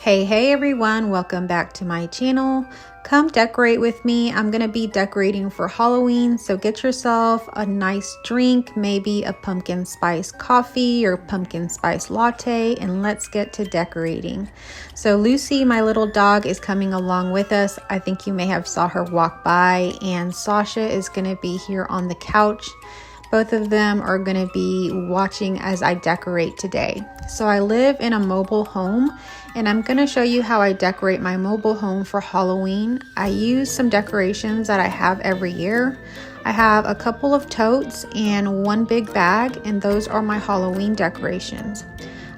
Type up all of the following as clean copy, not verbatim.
Hey everyone, welcome back to my channel. Come decorate with me. I'm gonna be decorating for Halloween, so get yourself a nice drink, maybe a pumpkin spice coffee or pumpkin spice latte, and let's get to decorating. So Lucy, my little dog, is coming along with us. I think you may have saw her walk by, and Sasha is gonna be here on the couch. Both of them are going to be watching as I decorate today. So I live in a mobile home, and I'm going to show you how I decorate my mobile home for Halloween. I use some decorations that I have every year. I have a couple of totes and one big bag, and those are my Halloween decorations.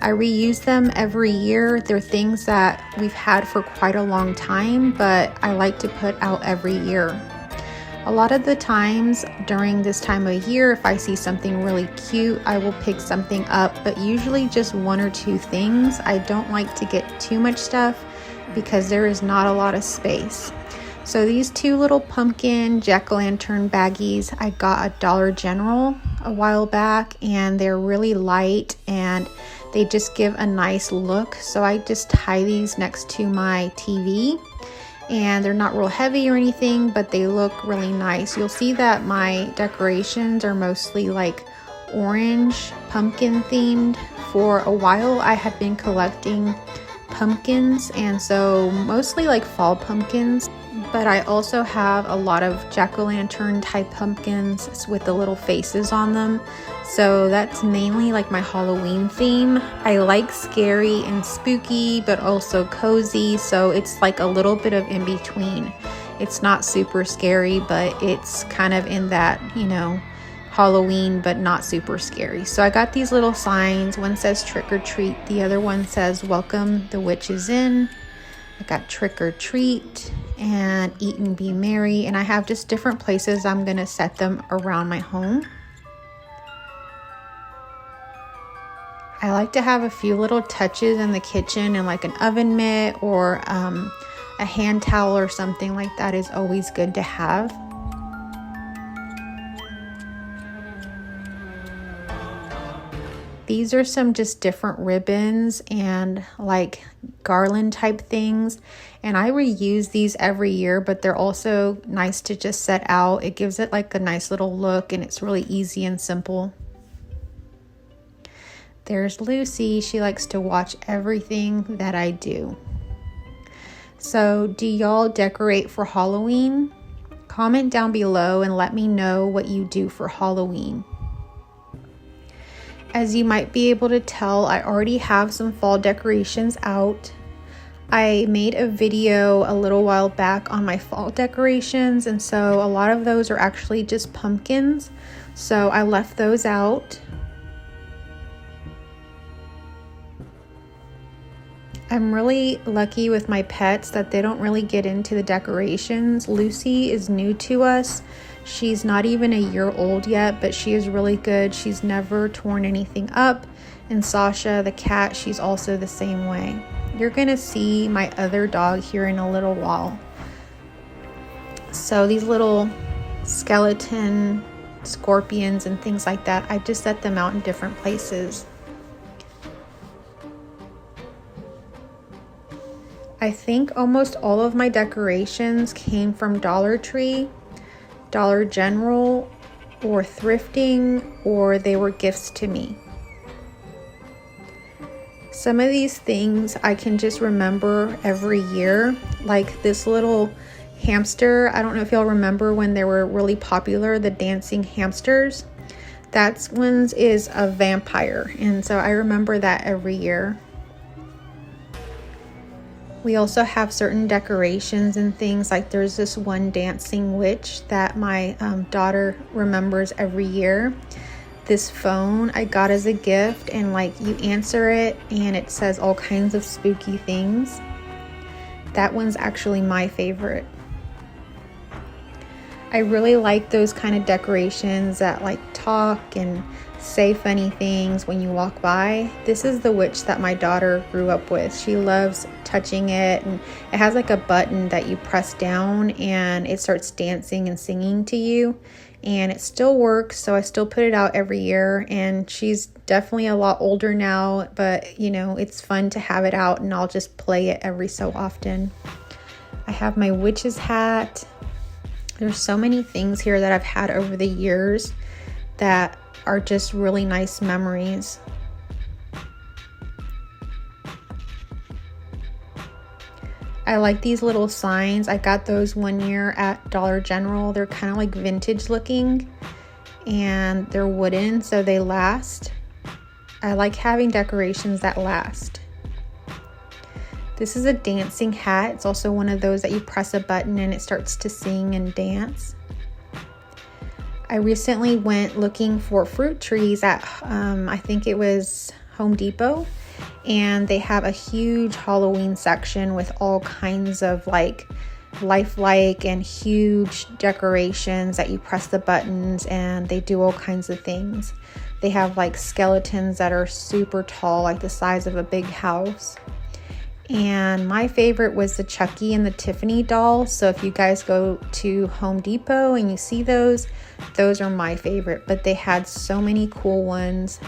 I reuse them every year. They're things that we've had for quite a long time, but I like to put out every year. A lot of the times during this time of year, if I see something really cute, I will pick something up, but usually just one or two things. I don't like to get too much stuff because there is not a lot of space. So these two little pumpkin jack-o'-lantern baggies, I got at Dollar General a while back, and they're really light and they just give a nice look. So I just tie these next to my TV. And they're not real heavy or anything, but they look really nice. You'll see that my decorations are mostly like orange pumpkin themed. For a while I had been collecting pumpkins, and so mostly like fall pumpkins, but I also have a lot of jack-o'-lantern type pumpkins with the little faces on them. So that's mainly like my Halloween theme. I like scary and spooky, but also cozy, so it's like a little bit of in between. It's not super scary, but it's kind of in that, Halloween, but not super scary. So I got these little signs. One says trick or treat. The other one says welcome the witches in. I got trick or treat and eat and be merry. And I have just different places I'm going to set them around my home. I like to have a few little touches in the kitchen, and like an oven mitt or a hand towel or something like that is always good to have. These are some just different ribbons and like garland type things, and I reuse these every year, but they're also nice to just set out. It gives it like a nice little look, and it's really easy and simple. There's Lucy. She likes to watch everything that I do. So do y'all decorate for Halloween? Comment down below and let me know what you do for Halloween. As you might be able to tell, I already have some fall decorations out. I made a video a little while back on my fall decorations, and so a lot of those are actually just pumpkins. So I left those out. I'm really lucky with my pets that they don't really get into the decorations. Lucy is new to us. She's not even a year old yet, but she is really good. She's never torn anything up. And Sasha, the cat, she's also the same way. You're gonna see my other dog here in a little while. So these little skeleton scorpions and things like that, I just set them out in different places. I think almost all of my decorations came from Dollar Tree, Dollar General, or thrifting, or they were gifts to me. Some of these things I can just remember every year, like this little hamster. I don't know if y'all remember when they were really popular, the dancing hamsters. That one is a vampire, and so I remember that every year. We also have certain decorations and things, like there's this one dancing witch that my daughter remembers every year. This phone I got as a gift, and like you answer it and it says all kinds of spooky things. That one's actually my favorite. I really like those kind of decorations that like talk and say funny things when you walk by. This is the witch that my daughter grew up with. She loves touching it, and it has like a button that you press down and it starts dancing and singing to you. and it still works, so I still put it out every year. And she's definitely a lot older now, but you know, it's fun to have it out, and I'll just play it every so often. I have my witch's hat. There's so many things here that I've had over the years that are just really nice memories. I like these little signs. I got those one year at Dollar General. They're kind of like vintage looking, and they're wooden, so they last. I like having decorations that last. This is a dancing hat. It's also one of those that you press a button and it starts to sing and dance. I recently went looking for fruit trees at, I think it was Home Depot. And they have a huge Halloween section with all kinds of like lifelike and huge decorations that you press the buttons and they do all kinds of things. They have like skeletons that are super tall, like the size of a big house. And my favorite was the Chucky and the Tiffany doll. So if you guys go to Home Depot and you see those are my favorite. But they had so many cool ones.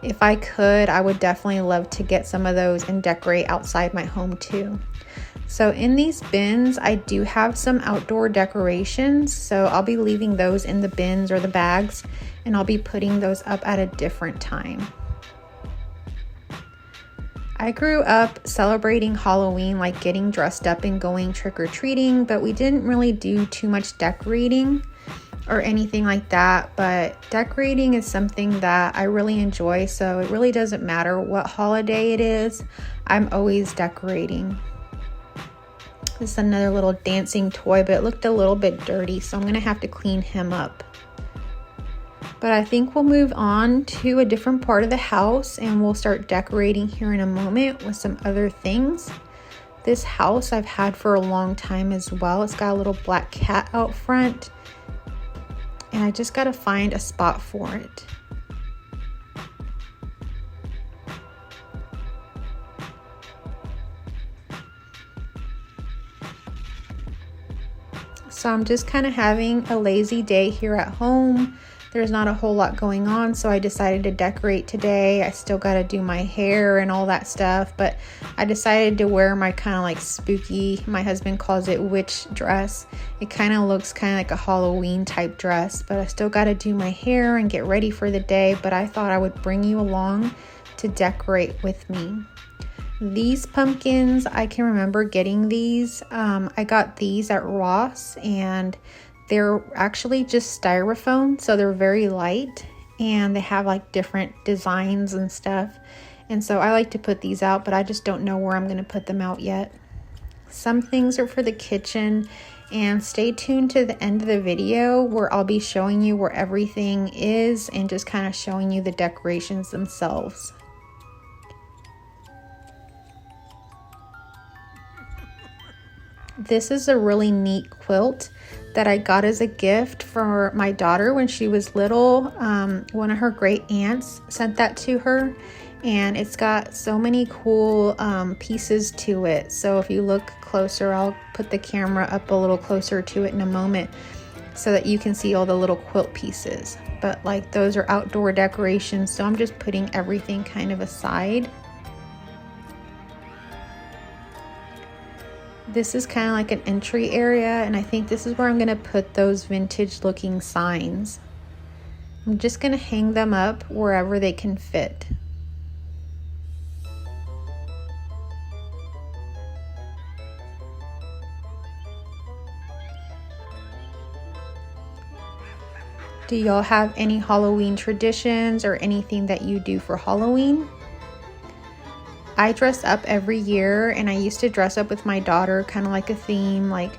If I could, I would definitely love to get some of those and decorate outside my home too. So in these bins, I do have some outdoor decorations. So I'll be leaving those in the bins or the bags, and I'll be putting those up at a different time. I grew up celebrating Halloween, like getting dressed up and going trick-or-treating, but we didn't really do too much decorating or anything like that. But decorating is something that I really enjoy, so it really doesn't matter what holiday it is. I'm always decorating. This is another little dancing toy, but it looked a little bit dirty, so I'm gonna have to clean him up. But I think we'll move on to a different part of the house and we'll start decorating here in a moment with some other things. This house I've had for a long time as well. It's got a little black cat out front, and I just gotta find a spot for it. So I'm just kind of having a lazy day here at home. There's not a whole lot going on, so I decided to decorate today. I still got to do my hair and all that stuff, but I decided to wear my kind of like spooky, my husband calls it witch dress. It kind of looks kind of like a Halloween type dress, but I still got to do my hair and get ready for the day. But I thought I would bring you along to decorate with me. These pumpkins, I can remember getting these. I got these at Ross, and they're actually just styrofoam, so they're very light, and they have like different designs and stuff. And so I like to put these out, but I just don't know where I'm going to put them out yet. Some things are for the kitchen, and stay tuned to the end of the video where I'll be showing you where everything is and just kind of showing you the decorations themselves. This is a really neat quilt that I got as a gift for my daughter when she was little. One of her great aunts sent that to her, and it's got so many cool pieces to it. So if you look closer, I'll put the camera up a little closer to it in a moment so that you can see all the little quilt pieces. But like those are outdoor decorations, so I'm just putting everything kind of aside. This is kind of like an entry area, and I think this is where I'm going to put those vintage looking signs. I'm just going to hang them up wherever they can fit. Do y'all have any Halloween traditions or anything that you do for Halloween? I dress up every year, and I used to dress up with my daughter, kind of like a theme. Like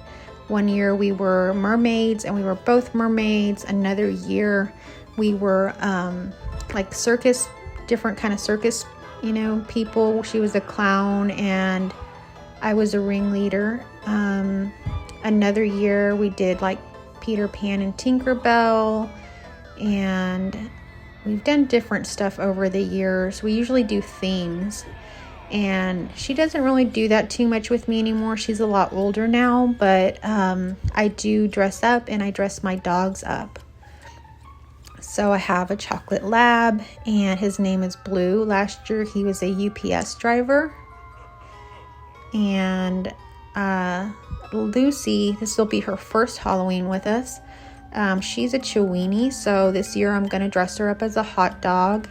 one year we were mermaids, and we were both mermaids. Another year we were like circus, different kind of circus, you know, people. She was a clown and I was a ringleader. Another year we did like Peter Pan and Tinkerbell, and we've done different stuff over the years. We usually do themes. And she doesn't really do that too much with me anymore. She's a lot older now, but I do dress up, and I dress my dogs up. So I have a chocolate lab, and his name is Blue. Last year he was a UPS driver. And Lucy, this will be her first Halloween with us. She's a Chiweenie, so this year I'm going to dress her up as a hot dog.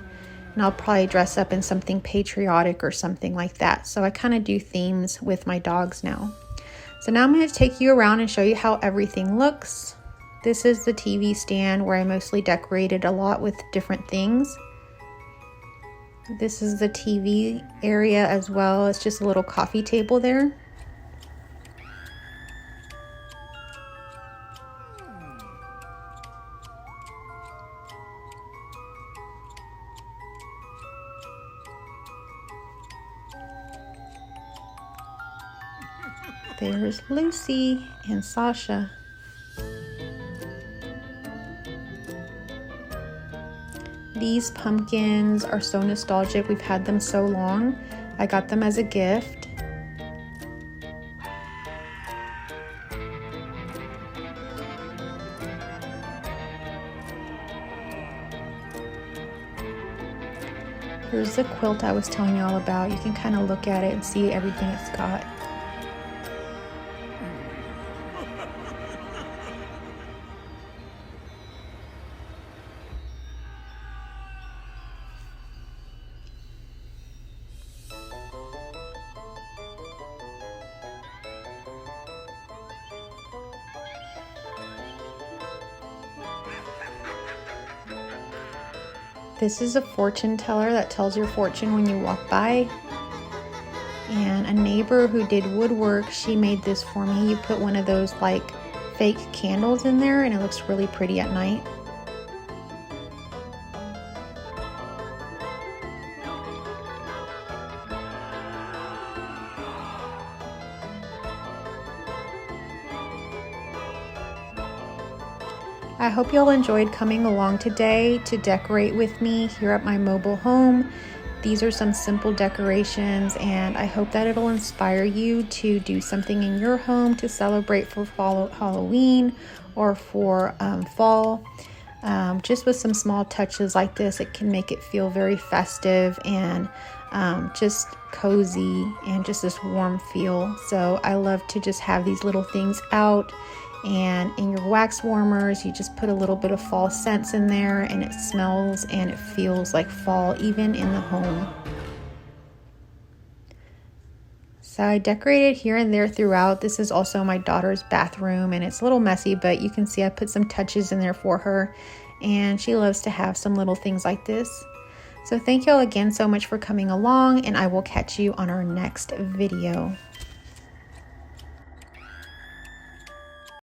And I'll probably dress up in something patriotic or something like that. So I kind of do themes with my dogs now. So now I'm going to take you around and show you how everything looks. This is the TV stand where I mostly decorated a lot with different things. This is the TV area as well. It's just a little coffee table there. There's Lucy and Sasha. These pumpkins are so nostalgic. We've had them so long. I got them as a gift. Here's the quilt I was telling you all about. You can kind of look at it and see everything it's got. This is a fortune teller that tells your fortune when you walk by. And a neighbor who did woodwork, she made this for me. You put one of those like fake candles in there and it looks really pretty at night. I hope y'all enjoyed coming along today to decorate with me here at my mobile home. These are some simple decorations, and I hope that it'll inspire you to do something in your home to celebrate for Halloween or for fall. Just with some small touches like this, it can make it feel very festive and just cozy and just this warm feel. So I love to just have these little things out. And in your wax warmers, you just put a little bit of fall scents in there, and it smells and it feels like fall even in the home. So I decorated here and there throughout. This is also my daughter's bathroom, and it's a little messy, but you can see I put some touches in there for her, and she loves to have some little things like this. So thank you all again so much for coming along, and I will catch you on our next video.